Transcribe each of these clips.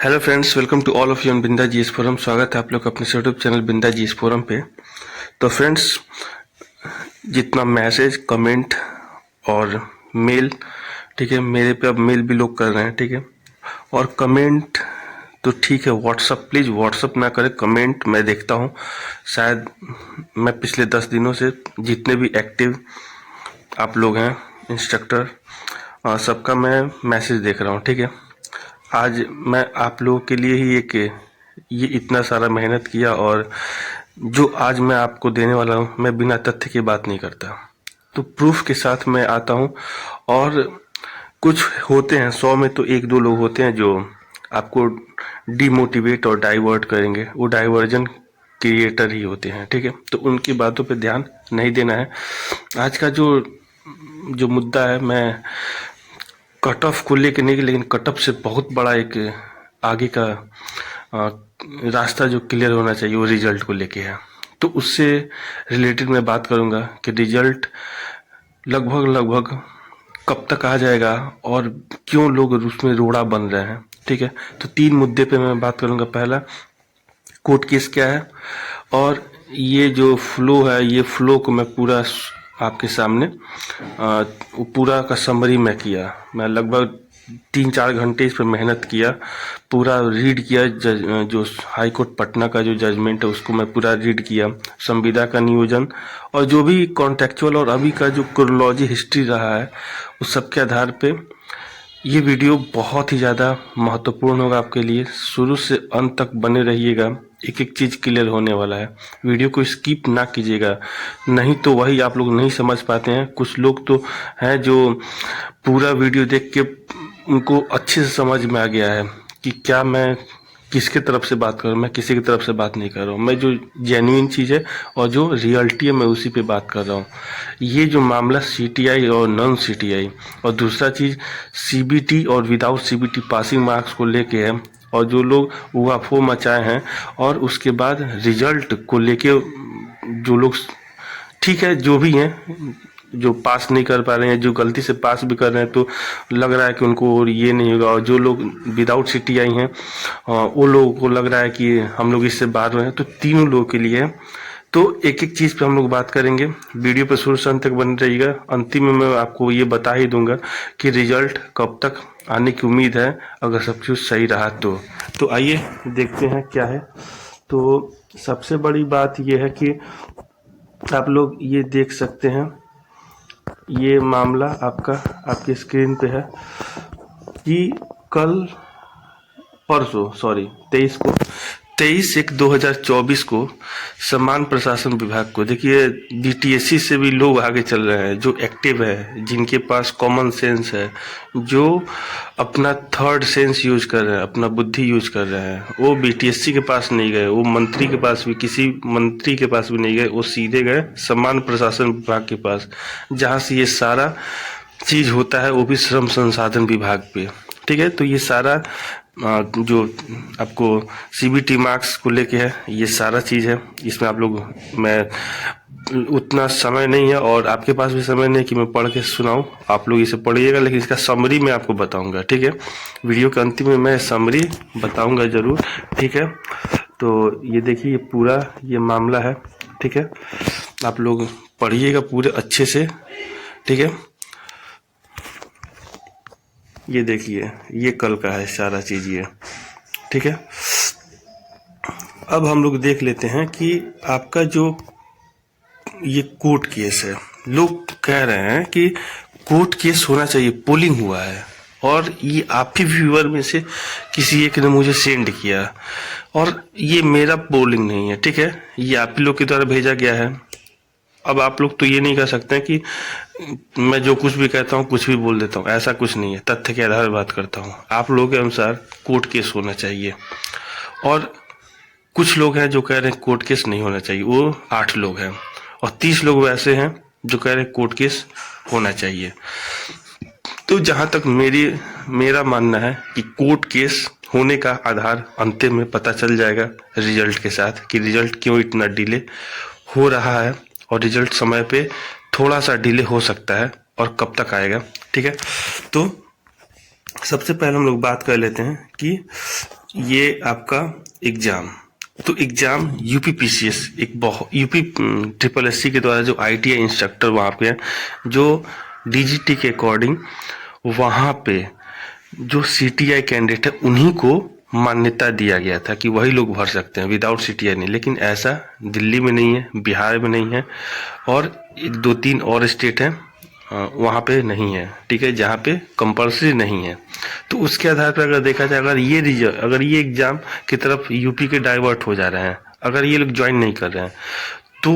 Hello friends, welcome to all of you on Binda GS forum. स्वागत है आप लोग का अपने YouTube channel Binda GS forum पे। तो फ्रेंड्स, जितना मैसेज, कमेंट और मेल, ठीक है, मेरे पे अब मेल भी लोग कर रहे हैं, ठीक है, और कमेंट तो ठीक है। व्हाट्सअप, प्लीज़ व्हाट्सअप ना करें, कमेंट मैं देखता हूँ। शायद मैं पिछले 10 दिनों से जितने भी एक्टिव आप लोग हैं इंस्ट्रक्टर, सबका मैं मैसेज देख रहा हूँ, ठीक है। आज मैं आप लोगों के लिए ही ये इतना सारा मेहनत किया, और जो आज मैं आपको देने वाला हूँ, मैं बिना तथ्य की बात नहीं करता। तो प्रूफ के साथ मैं आता हूँ। और कुछ होते हैं, 100 में तो 1-2 लोग होते हैं जो आपको डिमोटिवेट और डाइवर्ट करेंगे। वो डाइवर्जन क्रिएटर ही होते हैं, ठीक है। तो उनकी बातों पे ध्यान नहीं देना है। आज का जो जो मुद्दा है, मैं कट ऑफ को लेके नहीं, लेकिन कट ऑफ से बहुत बड़ा एक आगे का अ, रास्ता जो क्लियर होना चाहिए, वो रिजल्ट को लेके है। तो उससे रिलेटेड मैं बात करूंगा कि रिजल्ट लगभग लगभग कब तक आ जाएगा और क्यों लोग उसमें रोड़ा बन रहे हैं, ठीक है। तो 3 मुद्दे पे मैं बात करूंगा। पहला, कोर्ट केस क्या है, और ये जो फ्लो है, ये फ्लो को मैं पूरा आपके सामने वो पूरा का समरी मैं किया। मैं लगभग 3-4 घंटे इस पर मेहनत किया, पूरा रीड किया। जो हाई कोर्ट पटना का जो जजमेंट है उसको मैं पूरा रीड किया, संविदा का नियोजन और जो भी कॉन्टेक्चुअल और अभी का जो क्रोनोलॉजी हिस्ट्री रहा है, उस सब के आधार पे ये वीडियो बहुत ही ज़्यादा महत्वपूर्ण होगा आपके लिए। शुरू से अंत तक बने रहिएगा, एक एक चीज़ क्लियर होने वाला है। वीडियो को स्किप ना कीजिएगा, नहीं तो वही आप लोग नहीं समझ पाते हैं। कुछ लोग तो हैं जो पूरा वीडियो देख के उनको अच्छे से समझ में आ गया है कि क्या मैं किसके तरफ से बात कर रहा हूँ। मैं किसी की तरफ से बात नहीं कर रहा हूँ, मैं जो जेन्युइन चीज़ है और जो रियलिटी है मैं उसी पे बात कर रहा हूँ। ये जो मामला सीटीआई और नॉन सीटीआई और दूसरा चीज़ सीबीटी और विदाउट सीबीटी पासिंग मार्क्स को लेके है, और जो लोग उहाफो मचाए हैं, और उसके बाद रिजल्ट को लेके जो लोग, ठीक है, जो भी हैं, जो पास नहीं कर पा रहे हैं, जो गलती से पास भी कर रहे हैं, तो लग रहा है कि उनको और ये नहीं होगा। और जो लोग विदाउट सिटी आई हैं, वो लोगों को लग रहा है कि हम लोग इससे बाहर हैं। तो तीनों लोगों के लिए है। तो एक एक चीज़ पे हम लोग बात करेंगे। वीडियो पे शुरू से अंत तक बने रहिएगा। अंतिम में मैं आपको ये बता ही दूंगा कि रिजल्ट कब तक आने की उम्मीद है, अगर सब कुछ सही रहा तो आइए देखते हैं क्या है। तो सबसे बड़ी बात यह है कि आप लोग ये देख सकते हैं, ये मामला आपका आपकी स्क्रीन पे है कि कल, परसों, सॉरी 23/1/2024 को समान प्रशासन विभाग को, देखिए बीटीएससी से भी लोग आगे चल रहे हैं, जो एक्टिव है, जिनके पास कॉमन सेंस है, जो अपना थर्ड सेंस यूज कर रहे हैं, अपना बुद्धि यूज कर रहे हैं। वो बीटीएससी के पास नहीं गए, वो मंत्री के पास भी, किसी मंत्री के पास भी नहीं गए, वो सीधे गए समान प्रशासन विभाग के पास, जहाँ से ये सारा चीज होता है, वो भी श्रम संसाधन विभाग पे, ठीक है। तो ये सारा जो आपको सीबीटी मार्क्स को लेके है, ये सारा चीज़ है। इसमें आप लोग, मैं उतना समय नहीं है और आपके पास भी समय नहीं कि मैं पढ़ के सुनाऊं, आप लोग इसे पढ़िएगा, लेकिन इसका समरी मैं आपको बताऊंगा, ठीक है। वीडियो के अंतिम में मैं समरी बताऊंगा ज़रूर, ठीक है। तो ये देखिए, ये पूरा ये मामला है, ठीक है। आप लोग पढ़िएगा पूरे अच्छे से, ठीक है। ये देखिए, ये कल का है सारा चीज़ ये, ठीक है। अब हम लोग देख लेते हैं कि आपका जो ये कोर्ट केस है, लोग कह रहे हैं कि कोर्ट केस होना चाहिए, पोलिंग हुआ है, और ये आप ही व्यूअर में से किसी एक ने मुझे सेंड किया, और ये मेरा पोलिंग नहीं है, ठीक है, ये आप ही लोग के द्वारा भेजा गया है। अब आप लोग तो ये नहीं कह सकते कि मैं जो कुछ भी कहता हूँ कुछ भी बोल देता हूँ, ऐसा कुछ नहीं है, तथ्य के आधार पर बात करता हूँ। आप लोगों के अनुसार कोर्ट केस होना चाहिए, और कुछ लोग हैं जो कह रहे हैं कोर्ट केस नहीं होना चाहिए, वो 8 लोग हैं, और 30 लोग वैसे हैं जो कह रहे हैं कोर्ट केस होना चाहिए। तो जहां तक मेरा मानना है कि कोर्ट केस होने का आधार अंतिम में पता चल जाएगा रिजल्ट के साथ, कि रिजल्ट क्यों इतना डिले हो रहा है, और रिजल्ट समय पे थोड़ा सा डिले हो सकता है, और कब तक आएगा, ठीक है। तो सबसे पहले हम लोग बात कर लेते हैं कि ये आपका एग्जाम, तो एग्जाम यूपीपीसीएस एक बहुत यूपी ट्रिपल एससी के द्वारा जो आईटीआई इंस्ट्रक्टर वहाँ पे है, जो डीजीटी के अकॉर्डिंग वहाँ पे जो सीटीआई कैंडिडेट है उन्हीं को मान्यता दिया गया था कि वही लोग भर सकते हैं, विदाउट सीटीआई नहीं। लेकिन ऐसा दिल्ली में नहीं है, बिहार में नहीं है, और एक दो तीन और स्टेट हैं वहाँ पे नहीं है, ठीक है, जहाँ पे कंपल्सरी नहीं है। तो उसके आधार पर अगर देखा जाए, अगर ये एग्जाम की तरफ यूपी के डाइवर्ट हो जा रहे हैं, अगर ये लोग ज्वाइन नहीं कर रहे हैं, तो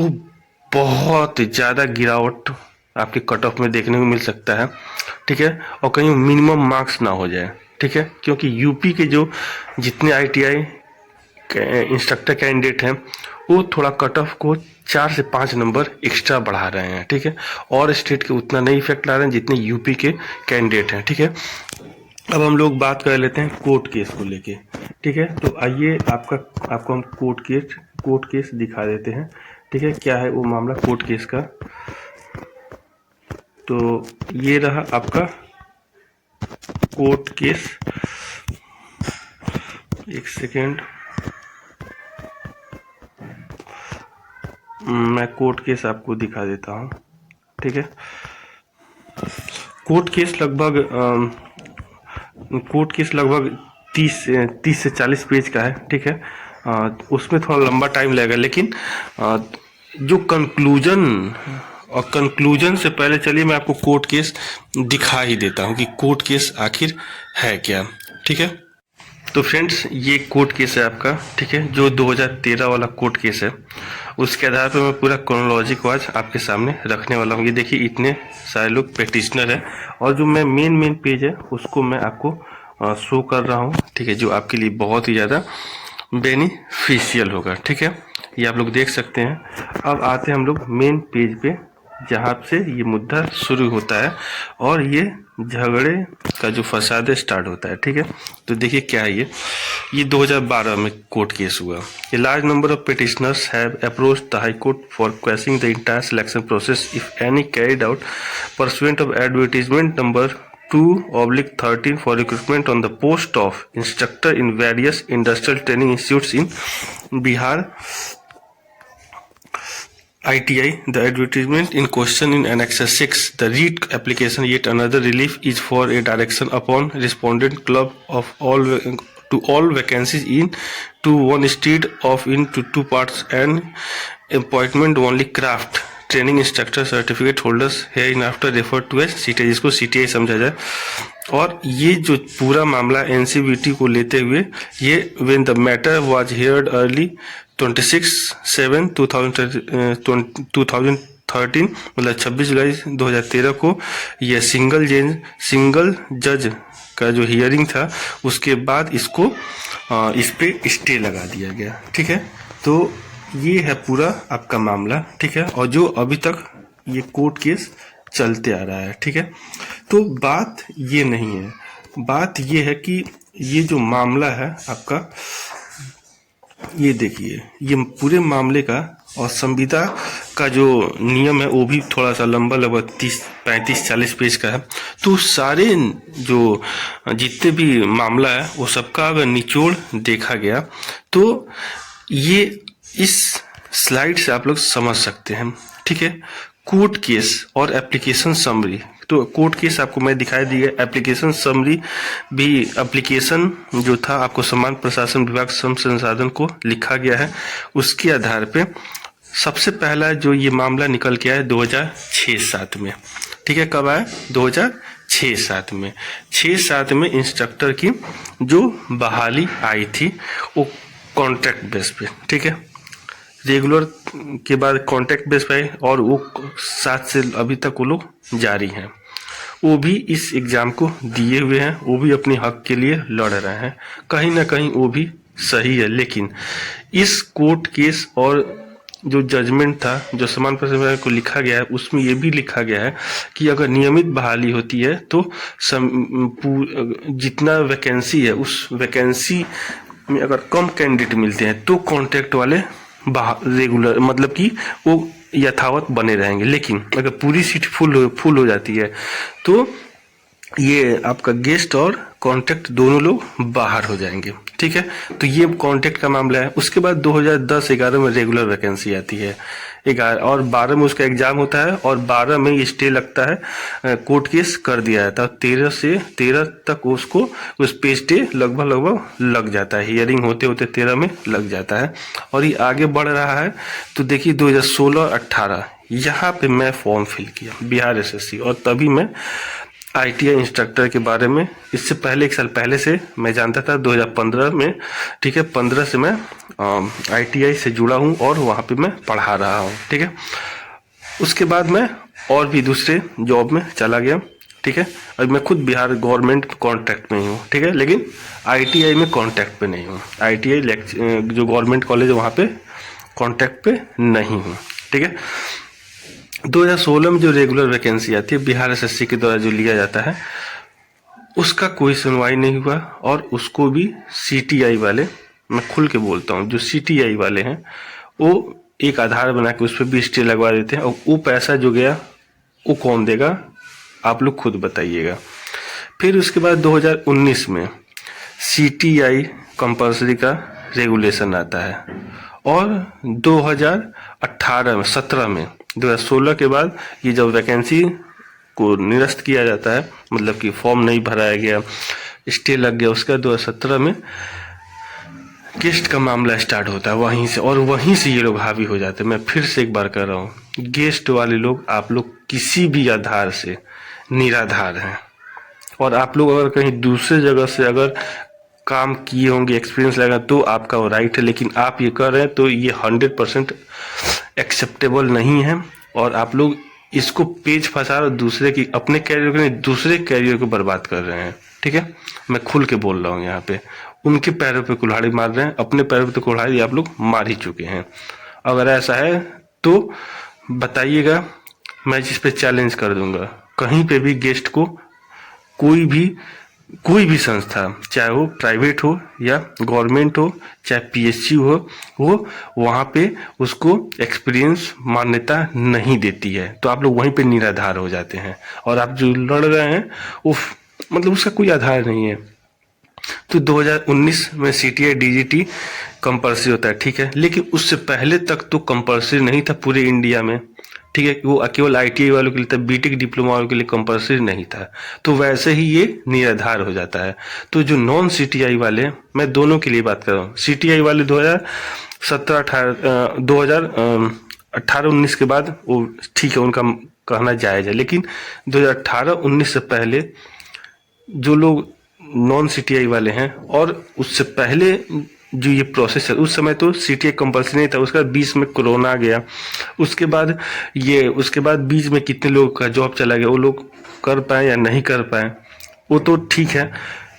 बहुत ज़्यादा गिरावट आपके कट ऑफ में देखने को मिल सकता है, ठीक है, और कहीं मिनिमम मार्क्स ना हो जाए, ठीक है, क्योंकि यूपी के जो जितने आईटीआई इंस्ट्रक्टर कैंडिडेट हैं वो थोड़ा कट ऑफ को 4 से 5 नंबर एक्स्ट्रा बढ़ा रहे हैं, ठीक है, और स्टेट के उतना नहीं इफेक्ट ला रहे हैं जितने यूपी के कैंडिडेट हैं, ठीक है। अब हम लोग बात कर लेते हैं कोर्ट केस को लेके, ठीक है। तो आइए आपको हम कोर्ट केस दिखा देते हैं, ठीक है, क्या है वो मामला कोर्ट केस का। तो ये रहा आपका कोर्ट केस, एक सेकेंड, मैं कोर्ट केस आपको दिखा देता हूँ, ठीक है। कोर्ट केस लगभग 30 से 40 पेज का है, ठीक है। उसमें थोड़ा लंबा टाइम लगेगा, लेकिन जो कंक्लूजन से पहले चलिए मैं आपको कोर्ट केस दिखा ही देता हूँ कि कोर्ट केस आखिर है क्या, ठीक है। तो फ्रेंड्स, ये कोर्ट केस है आपका, ठीक है, जो 2013 वाला कोर्ट केस है। उसके आधार पर मैं पूरा क्रोनोलॉजी को आज आपके सामने रखने वाला हूँ। ये देखिए इतने सारे लोग पेटिशनर है, और जो मैं मेन पेज है उसको मैं आपको शो कर रहा हूँ, ठीक है, जो आपके लिए बहुत ही ज़्यादा बेनिफिशियल होगा, ठीक है। ये आप लोग देख सकते हैं। अब आते हैं हम लोग मेन पेज पे, जहाँ से ये मुद्दा शुरू होता है और ये झगड़े का जो फसाद स्टार्ट होता है, ठीक है। तो देखिए क्या है ये 2012 में कोर्ट केस हुआ। A large number of petitioners have approached the high court for questioning the entire selection process if any carried out pursuant of advertisement number 2/13 for recruitment on the post of instructor in various industrial training institutes in Bihar ITI. The advertisement in question in Annex 6, the REIT application, yet another relief is for a direction upon respondent club of all vacancies in to one instead of into 2 parts and appointment only craft training instructor certificate holders है in after refer to as CTI, जिसको CTI समझा जाए। और ये जो पूरा मामला NCVT को लेते हुए ये when the matter was heard early 26/7/2013 मतलब 26 जुलाई 2013 को यह सिंगल जज का जो हियरिंग था, उसके बाद इसको इस पे स्टे लगा दिया गया, ठीक है। तो ये है पूरा आपका मामला, ठीक है, और जो अभी तक ये कोर्ट केस चलते आ रहा है, ठीक है। तो बात ये नहीं है, बात ये है कि ये जो मामला है आपका, ये देखिए ये पूरे मामले का और संविदा का जो नियम है वो भी थोड़ा सा लंबा, लगभग 35-40 पेज का है। तो सारे जो जितने भी मामला है वो सबका अगर निचोड़ देखा गया तो ये इस स्लाइड से आप लोग समझ सकते हैं, ठीक है। कोर्ट केस और एप्लीकेशन समरी, तो कोर्ट केस आपको मैं दिखाई दिया, एप्लीकेशन समरी भी एप्लीकेशन जो था आपको समान प्रशासन विभाग श्रम संसाधन को लिखा गया है, उसके आधार पे सबसे पहला जो ये मामला निकल के आया 2006-07 में, ठीक है। कब आया? 2006-07 में। 6-7 में इंस्ट्रक्टर की जो बहाली आई थी वो कॉन्ट्रैक्ट बेस पे, ठीक है, रेगुलर के बाद कॉन्ट्रैक्ट बेस पे, और वो 7 से अभी तक वो लोग जारी हैं। वो भी इस एग्ज़ाम को दिए हुए हैं, वो भी अपने हक के लिए लड़ रहे हैं, कहीं ना कहीं वो भी सही है। लेकिन इस कोर्ट केस और जो जजमेंट था, जो समान प्रशासन को लिखा गया है, उसमें ये भी लिखा गया है कि अगर नियमित बहाली होती है तो जितना वैकेंसी है उस वैकेंसी में अगर कम कैंडिडेट मिलते हैं तो कॉन्ट्रैक्ट वाले रेगुलर मतलब कि वो यथावत बने रहेंगे। लेकिन अगर पूरी सीट फुल हो जाती है तो ये आपका गेस्ट और कॉन्टैक्ट दोनों लोग बाहर हो जाएंगे। ठीक है, तो ये कॉन्टैक्ट का मामला है। उसके बाद 2010-11 में रेगुलर वैकेंसी आती है, 11 और 12 में उसका एग्जाम होता है, और 12 में ये स्टे लगता है, कोर्ट केस कर दिया जाता है। 13 से 13 तक उसको उस पे स्टे लगभग लग जाता है, हियरिंग होते होते 13 में लग जाता है। और ये आगे बढ़ रहा है। तो देखिए 2016-18 यहाँ पे मैं फॉर्म फिल किया बिहार एसएससी, और तभी मैं आईटीआई इंस्ट्रक्टर के बारे में, इससे पहले 1 साल पहले से मैं जानता था, 2015 में। ठीक है, 15 से मैं आईटीआई से जुड़ा हूँ और वहाँ पे मैं पढ़ा रहा हूँ। ठीक है, उसके बाद मैं और भी दूसरे जॉब में चला गया। ठीक है, अब मैं खुद बिहार गवर्नमेंट कॉन्ट्रैक्ट में ही हूँ। ठीक है, लेकिन आईटीआई में कॉन्ट्रैक्ट पे नहीं हूँ। आईटीआई जो गवर्नमेंट कॉलेज है वहाँ पे कॉन्ट्रैक्ट पे नहीं हूँ। ठीक है, 2016 में जो रेगुलर वैकेंसी आती है बिहार एसएससी के द्वारा जो लिया जाता है, उसका कोई सुनवाई नहीं हुआ। और उसको भी सीटीआई वाले, मैं खुल के बोलता हूँ, जो सीटीआई वाले हैं वो एक आधार बना के उस पर भी स्टे लगवा देते हैं, और वो पैसा जो गया वो कौन देगा, आप लोग खुद बताइएगा। फिर उसके बाद 2019 में सीटीआई कंपल्सरी का रेगुलेशन आता है, और 2018 में 17 में 2016 के बाद ये जब वैकेंसी को निरस्त किया जाता है, मतलब कि फॉर्म नहीं भराया गया, स्टे लग गया, उसका 2017 में गेस्ट का मामला स्टार्ट होता है वहीं से, और वहीं से ये लोग हावी हो जाते हैं। मैं फिर से एक बार कह रहा हूँ, गेस्ट वाले लोग, आप लोग किसी भी आधार से निराधार हैं, और आप लोग अगर कहीं दूसरे जगह से अगर काम किए होंगे, एक्सपीरियंस लगा, तो आपका वो राइट है। लेकिन आप ये कर रहे हैं तो ये 100% एक्सेप्टेबल नहीं है, और आप लोग इसको पेज फंसा रहे, दूसरे की, अपने कैरियर को नहीं, दूसरे कैरियर को बर्बाद कर रहे हैं। ठीक है, मैं खुल के बोल रहा हूँ यहाँ पे, उनके पैरों पे कुल्हाड़ी मार रहे हैं, अपने पैरों पे तो कुल्हाड़ी आप लोग मार ही चुके हैं। अगर ऐसा है तो बताइएगा, मैं जिस पे चैलेंज कर दूंगा। कहीं पे भी गेस्ट को कोई भी संस्था, चाहे वो प्राइवेट हो या गवर्नमेंट हो, चाहे पीएसयू हो, वो वहाँ पे उसको एक्सपीरियंस मान्यता नहीं देती है। तो आप लोग वहीं पे निराधार हो जाते हैं, और आप जो लड़ रहे हैं वो मतलब उसका कोई आधार नहीं है। तो 2019 में सीटीआई डीजीटी कंपल्सरी होता है। ठीक है, लेकिन उससे पहले तक तो कंपल्सरी नहीं था पूरे इंडिया में। ठीक है, वो केवल आईटीआई वालों के लिए था, बीटेक डिप्लोमा वालों के लिए कंपल्सरी नहीं था। तो वैसे ही ये निराधार हो जाता है। तो जो नॉन सीटीआई वाले, मैं दोनों के लिए बात कर रहा हूँ, सीटीआई वाले 2018-19 के बाद वो ठीक है, उनका कहना जायज है। लेकिन 2018-19 से पहले जो लोग नॉन सीटीआई वाले हैं, और उससे पहले जो ये प्रोसेस है, उस समय तो सीटीआई कंपल्सरी नहीं था, उसके बाद 20 में कोरोना आ गया, उसके बाद बीच में कितने लोगों का जॉब चला गया, वो लोग कर पाए या नहीं कर पाए वो तो ठीक है,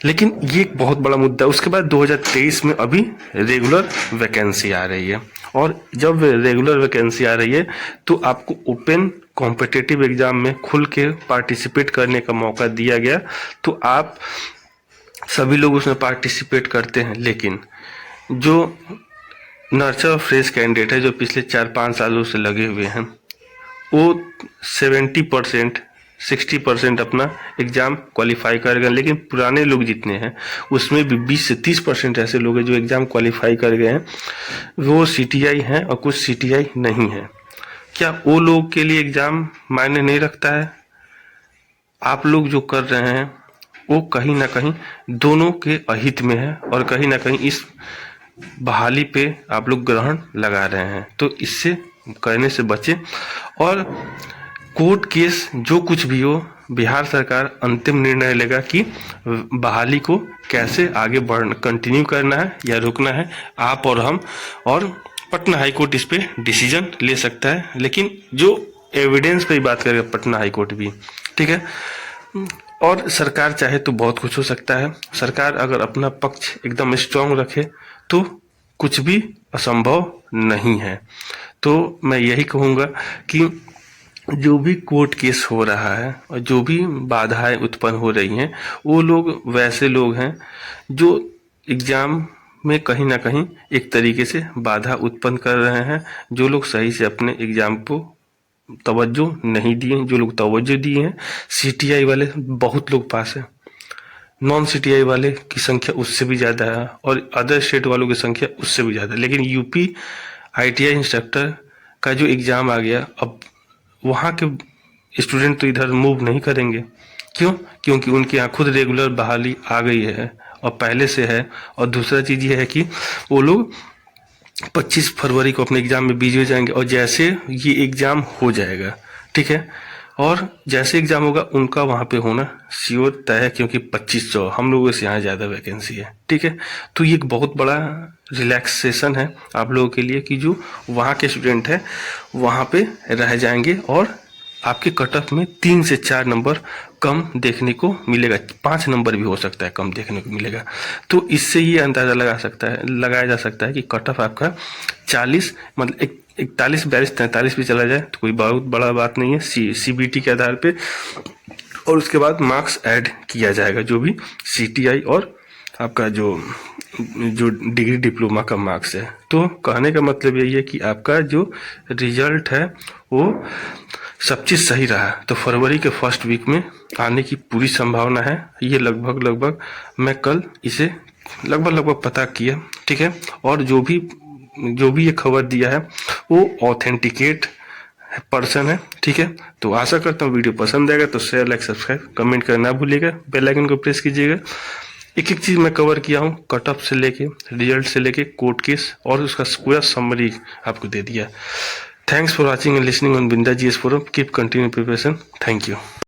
लेकिन ये एक बहुत बड़ा मुद्दा है। उसके बाद 2023 में अभी रेगुलर वैकेंसी आ रही है, और जब रेगुलर वैकेंसी आ रही है तो आपको ओपन कॉम्पिटिटिव एग्जाम में खुल के पार्टिसिपेट करने का मौका दिया गया। तो आप सभी लोग उसमें पार्टिसिपेट करते हैं, लेकिन जो नर्चर फ्रेश कैंडिडेट है, जो पिछले 4-5 सालों से लगे हुए हैं, वो 70% 60% अपना एग्जाम क्वालिफाई करेगा। लेकिन पुराने लोग जितने हैं उसमें भी 20 से 30% ऐसे लोग हैं जो एग्जाम क्वालिफाई कर गए हैं, वो सीटीआई हैं और कुछ सीटीआई नहीं है। क्या वो लोग के लिए एग्जाम मायने नहीं रखता है? आप लोग जो कर रहे हैं वो कहीं ना कहीं दोनों के अहित में है, और कहीं ना कहीं इस बहाली पे आप लोग ग्रहण लगा रहे हैं। तो इससे करने से बचें, और कोर्ट केस जो कुछ भी हो, बिहार सरकार अंतिम निर्णय लेगा कि बहाली को कैसे आगे कंटिन्यू करना है या रोकना है। आप और हम, और पटना हाई कोर्ट इस पे डिसीजन ले सकता है, लेकिन जो एविडेंस पे बात करेगा पटना हाई कोर्ट भी। ठीक है, और सरकार चाहे तो बहुत कुछ हो सकता है। सरकार अगर अपना पक्ष एकदम स्ट्रांग रखे तो कुछ भी असंभव नहीं है। तो मैं यही कहूँगा कि जो भी कोर्ट केस हो रहा है और जो भी बाधाएं उत्पन्न हो रही हैं, वो लोग वैसे लोग हैं जो एग्जाम में कहीं ना कहीं एक तरीके से बाधा उत्पन्न कर रहे हैं। जो लोग सही से अपने एग्जाम को तवज्जो नहीं दिए। जो लोग तवज्जो दिए हैं, सीटीआई वाले बहुत लोग पास है, नॉन सीटीआई वाले की संख्या उससे भी ज़्यादा है, और अदर स्टेट वालों की संख्या उससे भी ज़्यादा है। लेकिन यूपी आईटीआई इंस्ट्रक्टर का जो एग्ज़ाम आ गया, अब वहाँ के स्टूडेंट तो इधर मूव नहीं करेंगे। क्यों? क्योंकि उनके यहाँ खुद रेगुलर बहाली आ गई है और पहले से है। और दूसरा चीज़ ये है कि वो लोग 25 फरवरी को अपने एग्ज़ाम में बिजी हो जाएंगे, और जैसे ये एग्ज़ाम हो जाएगा, ठीक है, और जैसे एग्ज़ाम होगा उनका वहाँ पे होना श्योर तय है, क्योंकि 2500 हम लोगों से यहाँ ज़्यादा वैकेंसी है, ठीक है। तो ये एक बहुत बड़ा रिलैक्सेशन है आप लोगों के लिए कि जो वहाँ के स्टूडेंट हैं वहाँ पे रह जाएंगे, और आपके कट ऑफ में 3 से 4 नंबर कम देखने को मिलेगा, 5 नंबर भी हो सकता है कम देखने को मिलेगा। तो इससे ये अंदाज़ा लगाया जा सकता है कि कट ऑफ आपका 40 मतलब 41, 42, 43 भी चला जाए तो कोई बहुत बड़ा बात नहीं है, सीबीटी के आधार पे। और उसके बाद मार्क्स ऐड किया जाएगा, जो भी सीटीआई और आपका जो डिग्री डिप्लोमा का मार्क्स है। तो कहने का मतलब यही है कि आपका जो रिजल्ट है वो सब चीज़ सही रहा, तो फरवरी के फर्स्ट वीक में आने की पूरी संभावना है। ये लगभग मैं कल इसे लगभग पता किया, ठीक है। और जो भी ये खबर दिया है वो ऑथेंटिकेट पर्सन है, ठीक है। तो आशा करता हूँ वीडियो पसंद आएगा, तो शेयर, लाइक, सब्सक्राइब, कमेंट करना भूलिएगा, बेल आइकन को प्रेस कीजिएगा। एक एक चीज़ मैं कवर किया हूँ, कट ऑफ से लेके रिजल्ट से लेके कोर्ट केस, और उसका पूरा समरी आपको दे दिया। Thanks for watching and listening on Binda GS forum. Keep continue preparation. Thank you.